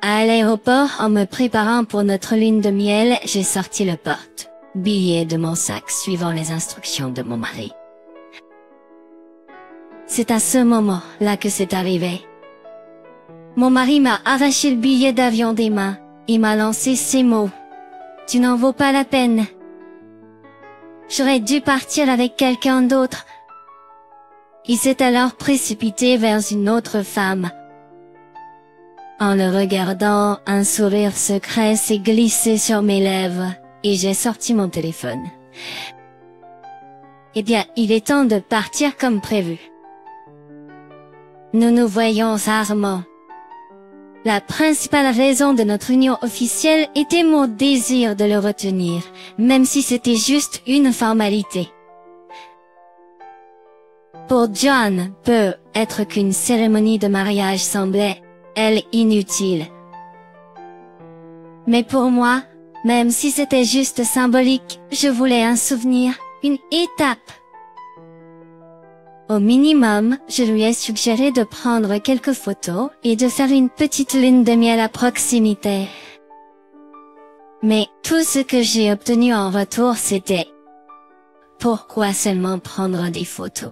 À l'aéroport, en me préparant pour notre lune de miel, j'ai sorti le porte-billet de mon sac suivant les instructions de mon mari. C'est à ce moment-là que c'est arrivé. Mon mari m'a arraché le billet d'avion des mains. Il m'a lancé ces mots. « Tu n'en vaux pas la peine. » J'aurais dû partir avec quelqu'un d'autre. Il s'est alors précipité vers une autre femme. En le regardant, un sourire secret s'est glissé sur mes lèvres, et j'ai sorti mon téléphone. Eh bien, il est temps de partir comme prévu. Nous nous voyons rarement. La principale raison de notre union officielle était mon désir de le retenir, même si c'était juste une formalité. Pour John, peut-être qu'une cérémonie de mariage semblait, elle, inutile. Mais pour moi, même si c'était juste symbolique, je voulais un souvenir, une étape. Au minimum, je lui ai suggéré de prendre quelques photos et de faire une petite lune de miel à proximité. Mais tout ce que j'ai obtenu en retour, c'était « Pourquoi seulement prendre des photos?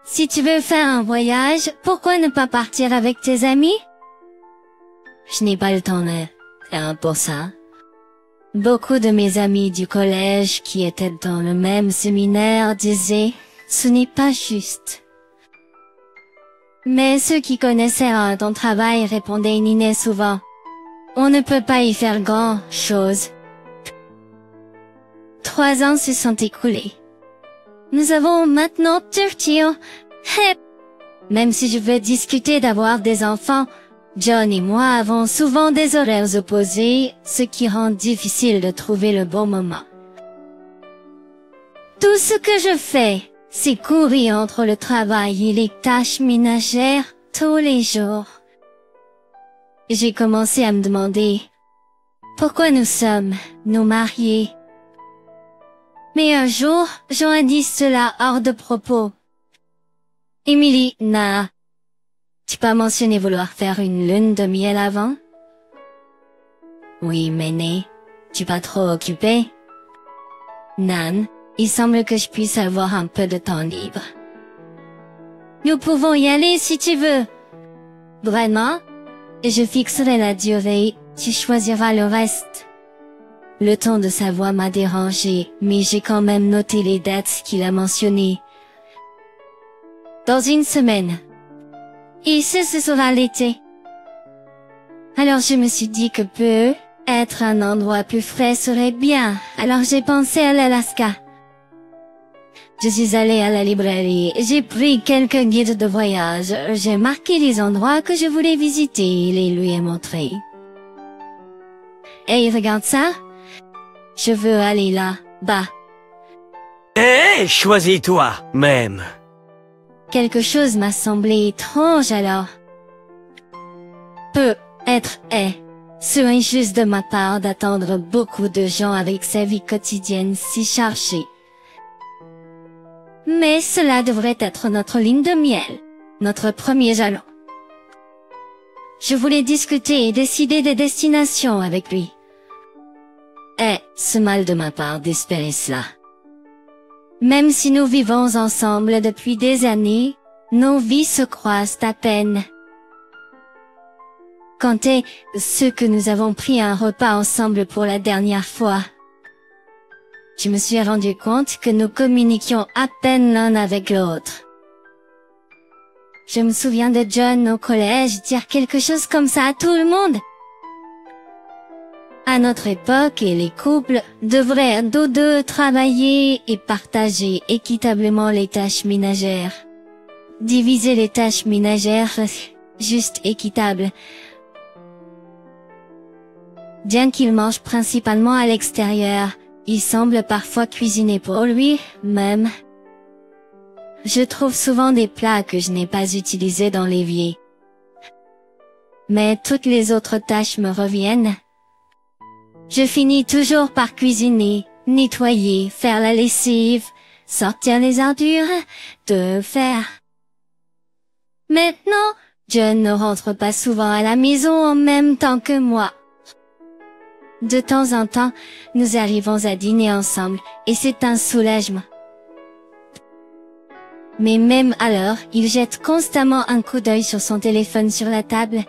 Si tu veux faire un voyage, pourquoi ne pas partir avec tes amis? » Je n'ai pas le temps pour ça. Beaucoup de mes amis du collège qui étaient dans le même séminaire disaient « Ce n'est pas juste ». Mais ceux qui connaissaient ton travail répondaient Niné souvent « On ne peut pas y faire grand-chose ». 3 ans se sont écoulés. Nous avons maintenant Turquie. Même si je veux discuter d'avoir des enfants, John et moi avons souvent des horaires opposés, ce qui rend difficile de trouver le bon moment. Tout ce que je fais, c'est courir entre le travail et les tâches ménagères tous les jours. J'ai commencé à me demander pourquoi nous sommes, nous mariés. Mais un jour, John dit cela hors de propos. Emily, tu pas mentionné vouloir faire une lune de miel avant? Oui, mais tu pas trop occupé? Nan, il semble que je puisse avoir un peu de temps libre. Nous pouvons y aller si tu veux. Vraiment? Je fixerai la durée, tu choisiras le reste. Le ton de sa voix m'a dérangé, mais j'ai quand même noté les dates qu'il a mentionnées. Dans 1 semaine. Et ce sera l'été. Alors je me suis dit que peut-être un endroit plus frais serait bien, alors j'ai pensé à l'Alaska. Je suis allée à la librairie, j'ai pris quelques guides de voyage, j'ai marqué les endroits que je voulais visiter et les lui ai montrés. Hey, regarde ça. Je veux aller là-bas. Choisis-toi, même. Quelque chose m'a semblé étrange alors. Peut-être ce injuste de ma part d'attendre beaucoup de gens avec sa vie quotidienne si chargée. Mais cela devrait être notre ligne de miel, notre premier jalon. Je voulais discuter et décider des destinations avec lui. C'est mal de ma part d'espérer cela. Même si nous vivons ensemble depuis des années, nos vies se croisent à peine. Quand est ce que nous avons pris un repas ensemble pour la dernière fois? Je me suis rendu compte que nous communiquions à peine l'un avec l'autre. Je me souviens de John au collège dire quelque chose comme ça à tout le monde. À notre époque, les couples devraient deux travailler et partager équitablement les tâches ménagères. Diviser les tâches ménagères, juste équitable. Bien qu'il mange principalement à l'extérieur, il semble parfois cuisiner pour lui-même. Je trouve souvent des plats que je n'ai pas utilisés dans l'évier. Mais toutes les autres tâches me reviennent. Je finis toujours par cuisiner, nettoyer, faire la lessive, sortir les ordures, faire. Maintenant, John ne rentre pas souvent à la maison en même temps que moi. De temps en temps, nous arrivons à dîner ensemble, et c'est un soulagement. Mais même alors, il jette constamment un coup d'œil sur son téléphone sur la table.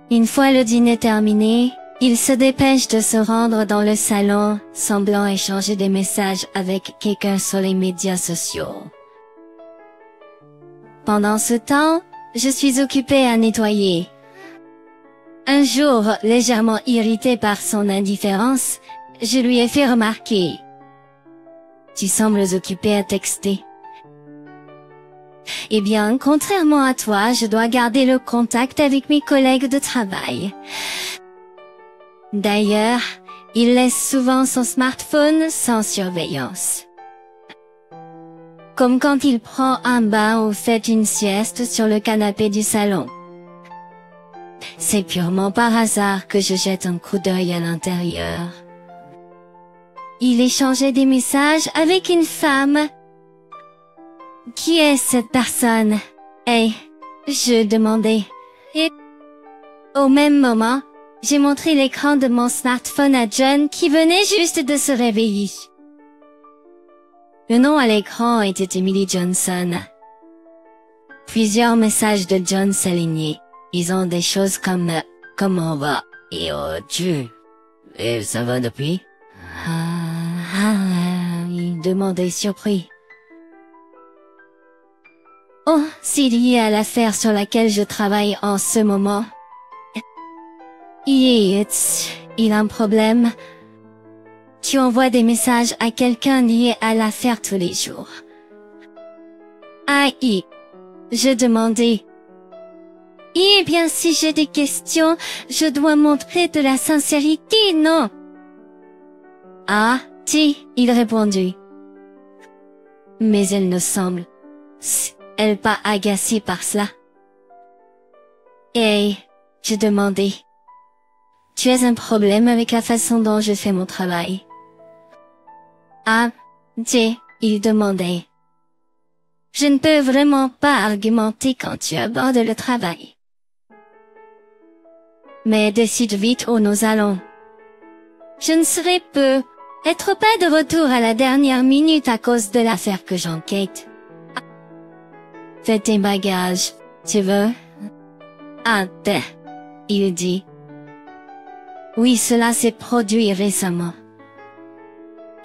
Une fois le dîner terminé, il se dépêche de se rendre dans le salon, semblant échanger des messages avec quelqu'un sur les médias sociaux. Pendant ce temps, je suis occupée à nettoyer. Un jour, légèrement irrité par son indifférence, je lui ai fait remarquer. Tu sembles occupé à texter. Eh bien, contrairement à toi, je dois garder le contact avec mes collègues de travail. D'ailleurs, il laisse souvent son smartphone sans surveillance. Comme quand il prend un bain ou fait une sieste sur le canapé du salon. C'est purement par hasard que je jette un coup d'œil à l'intérieur. Il échangeait des messages avec une femme. Qui est cette personne? Je demandais. Et au même moment, j'ai montré l'écran de mon smartphone à John qui venait juste de se réveiller. Le nom à l'écran était Emily Johnson. Plusieurs messages de John s'alignaient. Ils ont des choses comme « Comment on va ?» et « Oh Dieu, et ça va depuis ?» il demandait surpris. Oh, c'est lié à l'affaire sur laquelle je travaille en ce moment. Il a un problème. Tu envoies des messages à quelqu'un lié à l'affaire tous les jours. Je demandais. Eh bien, si j'ai des questions, je dois montrer de la sincérité, non? Il répondit. Mais elle ne semble, elle pas agacée par cela. Je demandais. Tu as un problème avec la façon dont je fais mon travail? Il demandait. Je ne peux vraiment pas argumenter quand tu abordes le travail. Mais décide vite où nous allons. Je ne saurais être pas de retour à la dernière minute à cause de l'affaire que j'enquête. Fais tes bagages, tu veux? Il dit. Oui, cela s'est produit récemment.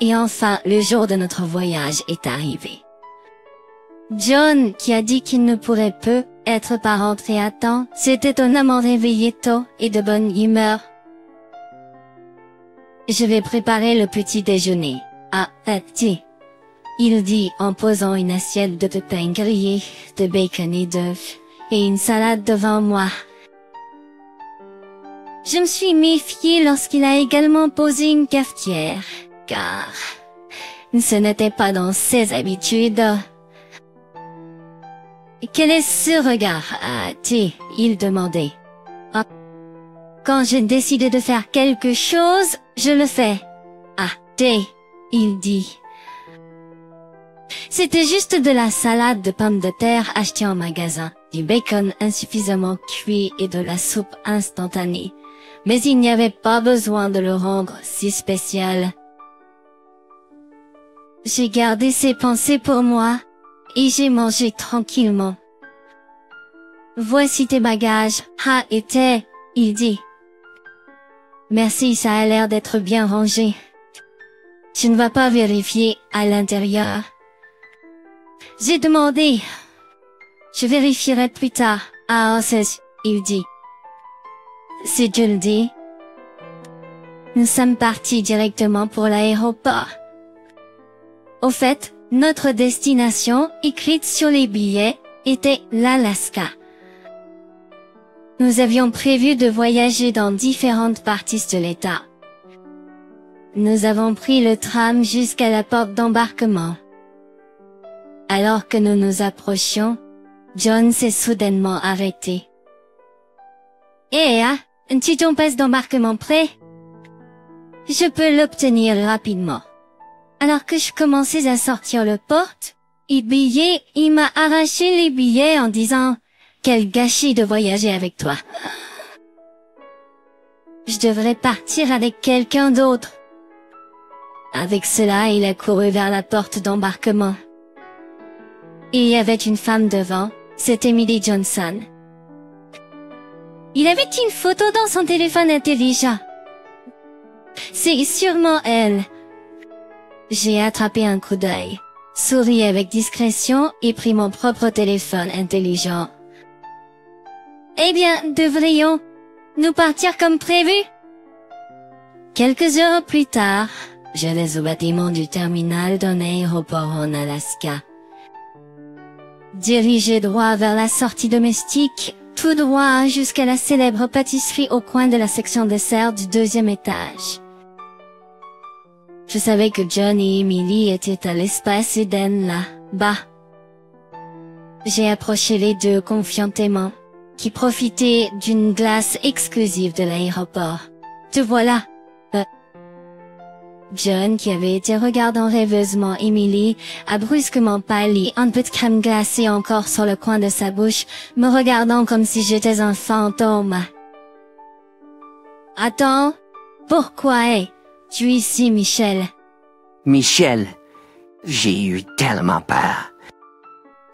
Et enfin, le jour de notre voyage est arrivé. John, qui a dit qu'il ne pourrait être pas rentré à temps, s'est étonnamment réveillé tôt et de bonne humeur. Je vais préparer le petit déjeuner. Il dit en posant une assiette de pain grillé, de bacon et d'œufs, et une salade devant moi. Je me suis méfiée lorsqu'il a également posé une cafetière, car ce n'était pas dans ses habitudes. Quel est ce regard? Il demandait. Quand je décide de faire quelque chose, je le fais. Il dit. C'était juste de la salade de pommes de terre achetée en magasin, du bacon insuffisamment cuit et de la soupe instantanée. Mais il n'y avait pas besoin de le rendre si spécial. J'ai gardé ces pensées pour moi, et j'ai mangé tranquillement. Voici tes bagages, il dit. Merci, ça a l'air d'être bien rangé. Tu ne vas pas vérifier à l'intérieur? J'ai demandé. Je vérifierai plus tard. Il dit. Si tu le dis. Nous sommes partis directement pour l'aéroport. Au fait, notre destination, écrite sur les billets, était l'Alaska. Nous avions prévu de voyager dans différentes parties de l'État. Nous avons pris le tram jusqu'à la porte d'embarquement. Alors que nous nous approchions, John s'est soudainement arrêté. Un petit passe d'embarquement prêt? Je peux l'obtenir rapidement. Alors que je commençais à sortir le porte, il m'a arraché les billets en disant Quel gâchis de voyager avec toi. Je devrais partir avec quelqu'un d'autre. Avec cela, il a couru vers la porte d'embarquement. Il y avait une femme devant, c'était Millie Johnson. Il avait une photo dans son téléphone intelligent. C'est sûrement elle. J'ai attrapé un coup d'œil, souri avec discrétion et pris mon propre téléphone intelligent. Eh bien, devrions-nous partir comme prévu? Quelques heures plus tard, j'allais au bâtiment du terminal d'un aéroport en Alaska. Dirigé droit vers la sortie domestique, tout droit jusqu'à la célèbre pâtisserie au coin de la section dessert du 2e étage. Je savais que John et Emily étaient à l'espace Eden là-bas. J'ai approché les deux confiantement, qui profitaient d'une glace exclusive de l'aéroport. Te voilà. John, qui avait été regardant rêveusement Emily, a brusquement pâli, un peu de crème glacée encore sur le coin de sa bouche, me regardant comme si j'étais un fantôme. Attends, pourquoi es-tu ici, Michel? Michel, j'ai eu tellement peur.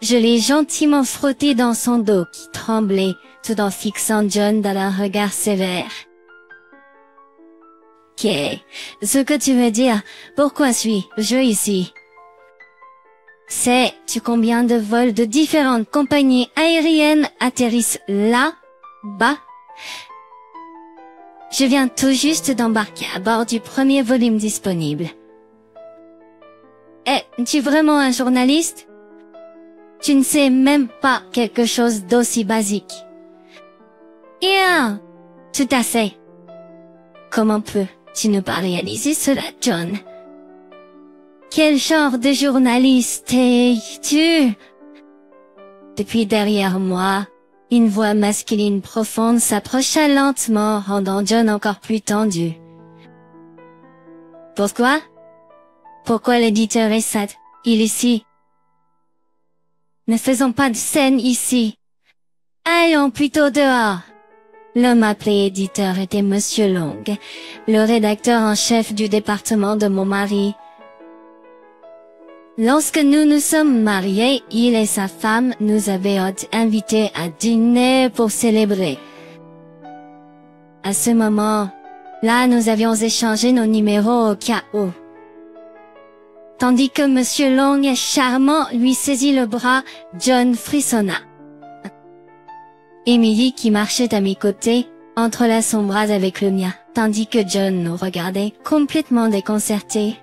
Je l'ai gentiment frotté dans son dos qui tremblait, tout en fixant John dans un regard sévère. Ce que tu veux dire, pourquoi suis-je ici? Sais-tu combien de vols de différentes compagnies aériennes atterrissent là-bas? Je viens tout juste d'embarquer à bord du premier volume disponible. Es-tu vraiment un journaliste? Tu ne sais même pas quelque chose d'aussi basique. Yeah, tout à fait. Comment peux-tu ne pas réaliser cela, John? Quel genre de journaliste es-tu? Depuis derrière moi, une voix masculine profonde s'approcha lentement, rendant John encore plus tendu. Pourquoi? Pourquoi l'éditeur est sad? Il est ici. Ne faisons pas de scène ici. Allons plutôt dehors. L'homme appelé éditeur était Monsieur Long, le rédacteur en chef du département de mon mari. Lorsque nous nous sommes mariés, il et sa femme nous avaient invités à dîner pour célébrer. À ce moment-là, nous avions échangé nos numéros au cas où. Tandis que Monsieur Long, charmant, lui saisit le bras, John frissonna. Emily, qui marchait à mes côtés, entrelaça son bras avec le mien, tandis que John nous regardait, complètement déconcerté.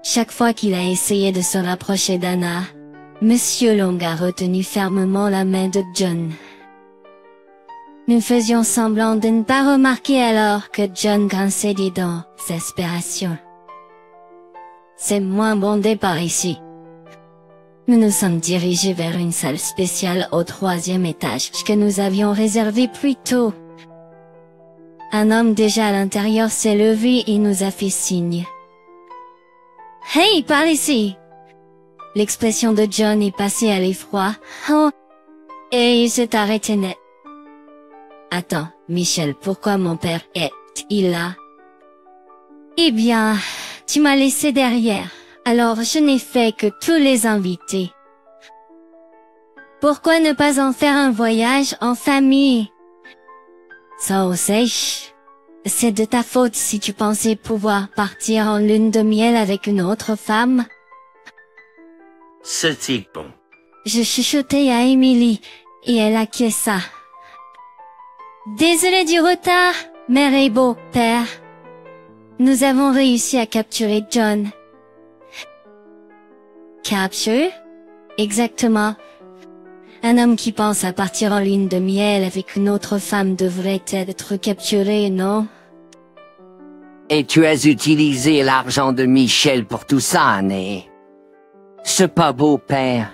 Chaque fois qu'il a essayé de se rapprocher d'Anna, Monsieur Long a retenu fermement la main de John. Nous faisions semblant de ne pas remarquer alors que John grinçait des dents, d'exaspération. C'est moins bondé par ici. Nous nous sommes dirigés vers une salle spéciale au 3e étage que nous avions réservée plus tôt. Un homme déjà à l'intérieur s'est levé et nous a fait signe. « Hey, par ici !» L'expression de John est passée à l'effroi. Oh, et il s'est arrêté net. « Attends, Michel, pourquoi mon père est-il là? » Eh bien, tu m'as laissé derrière. Alors je n'ai fait que tous les inviter. Pourquoi ne pas en faire un voyage en famille? Ça aussi, c'est de ta faute si tu pensais pouvoir partir en lune de miel avec une autre femme. C'était bon. Je chuchotai à Emily et elle acquiesça. Désolé du retard, mère et beau-père. Nous avons réussi à capturer John. Capture? Exactement. Un homme qui pense à partir en lune de miel avec une autre femme devrait être capturé, non? Et tu as utilisé l'argent de Michel pour tout ça, né? Ce pas beau père.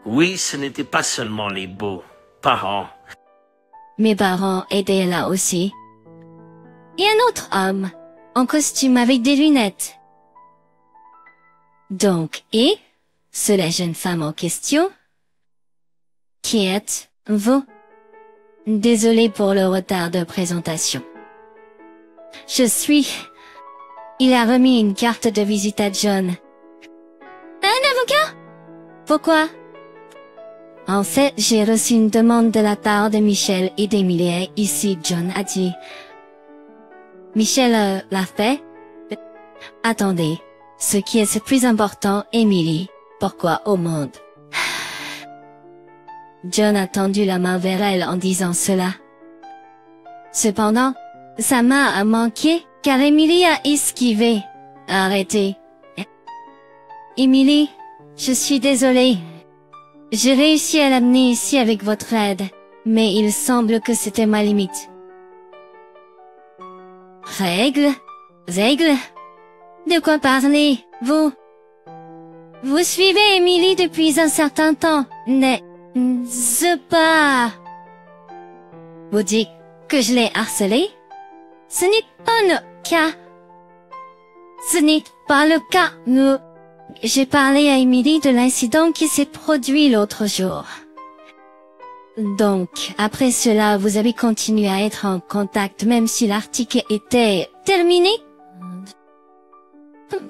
Oui, ce n'était pas seulement les beaux parents. Mes parents étaient là aussi. Et un autre homme, en costume avec des lunettes. Donc, et? C'est la jeune femme en question? Qui êtes-vous? Désolé pour le retard de présentation. Je suis... Il a remis une carte de visite à John. Un avocat? Pourquoi? En fait, j'ai reçu une demande de la part de Michel et d'Emilie ici, John a dit. Michel l'a fait? Attendez, ce qui est le plus important, Emily, pourquoi au monde? John a tendu la main vers elle en disant cela. Cependant, sa main a manqué, car Emily a esquivé. Arrêtez. Emily, je suis désolée. J'ai réussi à l'amener ici avec votre aide, mais il semble que c'était ma limite. Règle? De quoi parlez-vous? Vous suivez Emily depuis un certain temps, n'est-ce pas? Vous dites que je l'ai harcelée? Ce n'est pas le cas. Ce n'est pas le cas. J'ai parlé à Emily de l'incident qui s'est produit l'autre jour. Donc, après cela, vous avez continué à être en contact même si l'article était terminé?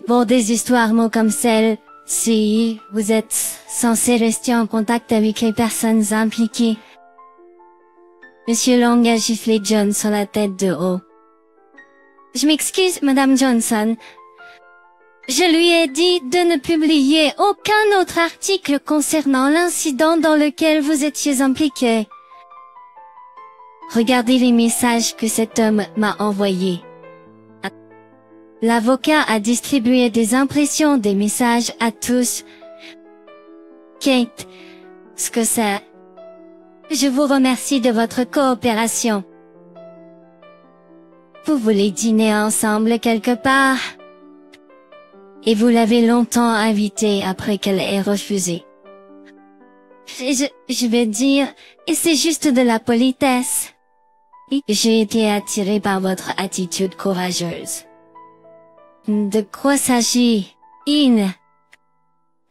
Pour des histoires mots comme celle-ci, vous êtes censé rester en contact avec les personnes impliquées. Monsieur Long a giflé John sur la tête de haut. Je m'excuse, Madame Johnson. Je lui ai dit de ne publier aucun autre article concernant l'incident dans lequel vous étiez impliqué. Regardez les messages que cet homme m'a envoyés. L'avocat a distribué des impressions des messages à tous. Kate, ce que c'est. Je vous remercie de votre coopération. Vous voulez dîner ensemble quelque part? Et vous l'avez longtemps invitée après qu'elle ait refusé. Je vais dire, et c'est juste de la politesse. J'ai été attiré par votre attitude courageuse. De quoi s'agit-il?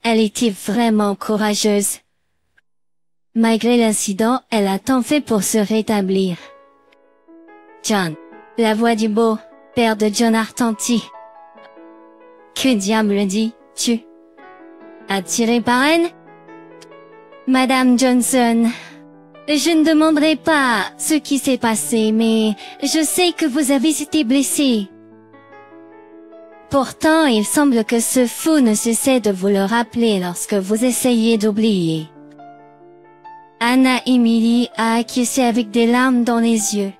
Elle était vraiment courageuse. Malgré l'incident, elle a tant fait pour se rétablir. John, la voix du beau père de John Artanti. Que diable dis-tu? Attiré par elle? Madame Johnson, je ne demanderai pas ce qui s'est passé, mais je sais que vous avez été blessée. Pourtant, il semble que ce fou ne cessait de vous le rappeler lorsque vous essayez d'oublier. Anna Emily a acquiescé avec des larmes dans les yeux.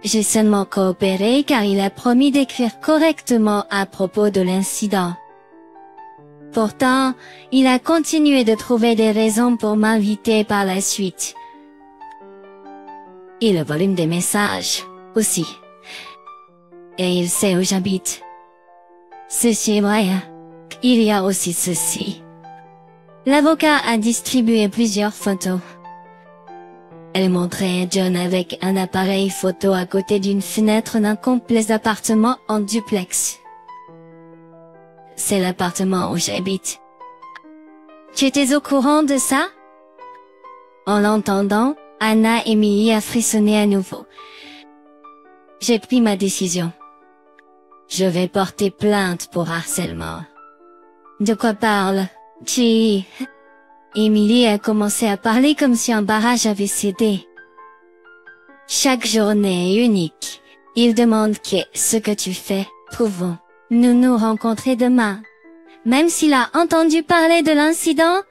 J'ai seulement coopéré car il a promis d'écrire correctement à propos de l'incident. Pourtant, il a continué de trouver des raisons pour m'inviter par la suite. Et le volume des messages, aussi. Et il sait où j'habite. Ceci est vrai. Il y a aussi ceci. L'avocat a distribué plusieurs photos. Elle montrait John avec un appareil photo à côté d'une fenêtre d'un complexe d'appartements en duplex. C'est l'appartement où j'habite. Tu étais au courant de ça? En l'entendant, Anna Emily a frissonné à nouveau. J'ai pris ma décision. Je vais porter plainte pour harcèlement. De quoi parles-tu? Emily a commencé à parler comme si un barrage avait cédé. Chaque journée est unique. Il demande qu'est-ce que tu fais. Pouvons-nous nous rencontrer demain? Même s'il a entendu parler de l'incident,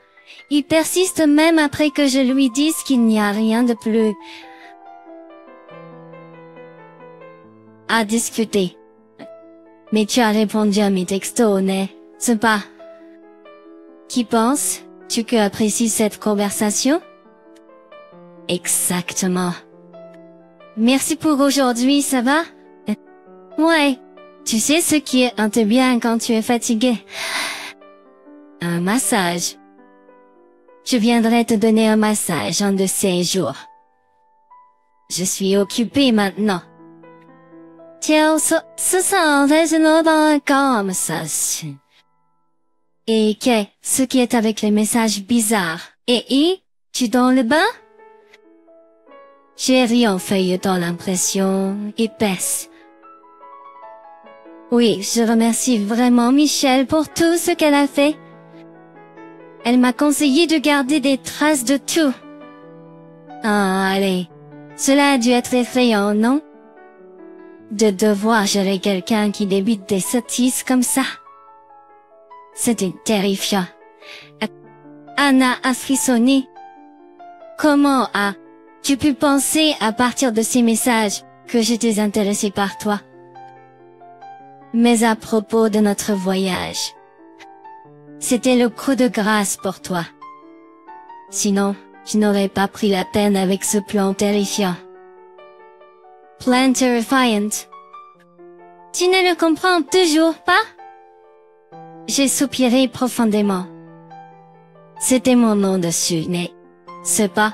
il persiste même après que je lui dise qu'il n'y a rien de plus à discuter. Mais tu as répondu à mes textos, n'est-ce pas? Qui penses-tu que apprécie cette conversation? Exactement. Merci pour aujourd'hui, ça va? Ouais. Tu sais ce qui est un peu bien quand tu es fatigué? Un massage. Je viendrai te donner un massage un de ces jours. Je suis occupée maintenant. Tiens, ce sont raisonnable comme ça. Et qu'est-ce qui est avec les messages bizarres? Tu dans le bain? J'ai ri en feuilletant l'impression épaisse. Oui, je remercie vraiment Michelle pour tout ce qu'elle a fait. Elle m'a conseillé de garder des traces de tout. Ah, allez. Cela a dû être effrayant, non? De devoir gérer quelqu'un qui débite des sottises comme ça. C'était terrifiant. Anna a frissonné. Comment as-tu pu penser à partir de ces messages que j'étais intéressée par toi? Mais à propos de notre voyage, c'était le coup de grâce pour toi. Sinon, je n'aurais pas pris la peine avec ce plan terrifiant. Plan terrifiant. Tu ne le comprends toujours pas? J'ai soupiré profondément. C'était mon nom dessus, n'est-ce pas?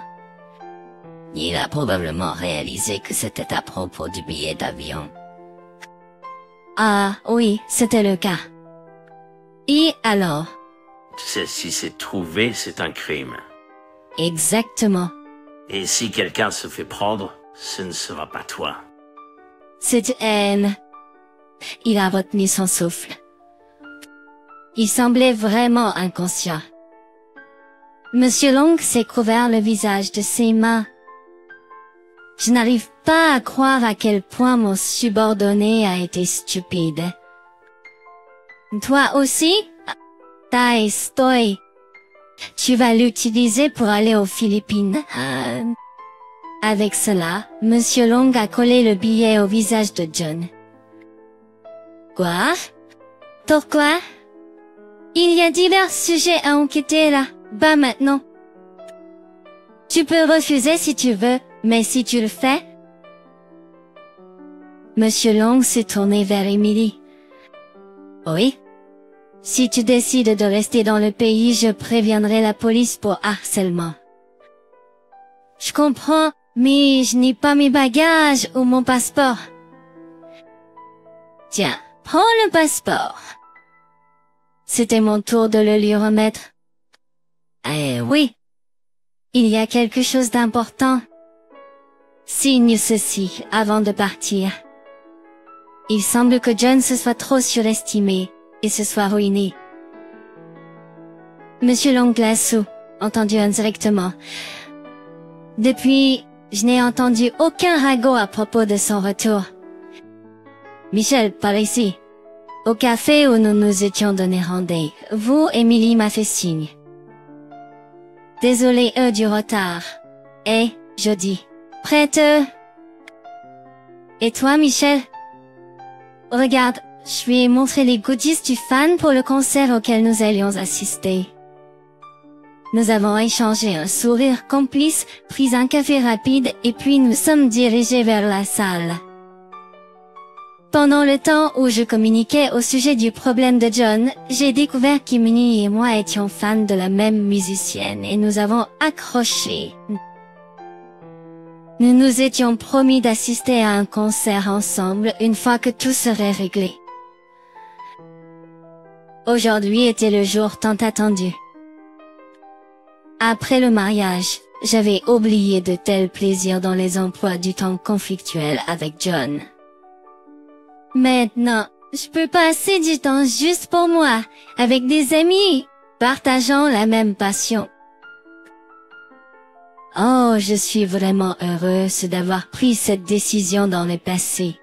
Il a probablement réalisé que c'était à propos du billet d'avion. Ah, oui, c'était le cas. Et alors? Tu sais, si c'est trouvé, c'est un crime. Exactement. Et si quelqu'un se fait prendre, ce ne sera pas toi. Cette haine. Il a retenu son souffle. Il semblait vraiment inconscient. Monsieur Long s'est couvert le visage de ses mains. Je n'arrive pas à croire à quel point mon subordonné a été stupide. Toi aussi? Tu vas l'utiliser pour aller aux Philippines. Avec cela, Monsieur Long a collé le billet au visage de John. Quoi? Pourquoi? Il y a divers sujets à enquêter là-bas maintenant. Tu peux refuser si tu veux, mais si tu le fais... Monsieur Long s'est tourné vers Emily. Oui? Si tu décides de rester dans le pays, je préviendrai la police pour harcèlement. Je comprends, mais je n'ai pas mes bagages ou mon passeport. Tiens, prends le passeport. C'était mon tour de le lui remettre. Eh oui. Il y a quelque chose d'important. Signe ceci avant de partir. Il semble que John se soit trop surestimé et se soit ruiné. Monsieur Longlasso, entendu indirectement. Depuis, je n'ai entendu aucun ragot à propos de son retour. Michel, par ici. Au café où nous nous étions donné rendez-vous, Emily m'a fait signe. Désolé du retard. Je dis. Prête? Et toi, Michel? Regarde, je lui ai montré les goodies du fan pour le concert auquel nous allions assister. Nous avons échangé un sourire complice, pris un café rapide et puis nous sommes dirigés vers la salle. Pendant le temps où je communiquais au sujet du problème de John, j'ai découvert qu'Emily et moi étions fans de la même musicienne et nous avons accroché. Nous nous étions promis d'assister à un concert ensemble une fois que tout serait réglé. Aujourd'hui était le jour tant attendu. Après le mariage, j'avais oublié de tels plaisirs dans les emplois du temps conflictuels avec John. Maintenant, je peux passer du temps juste pour moi, avec des amis, partageant la même passion. Oh, je suis vraiment heureuse d'avoir pris cette décision dans le passé.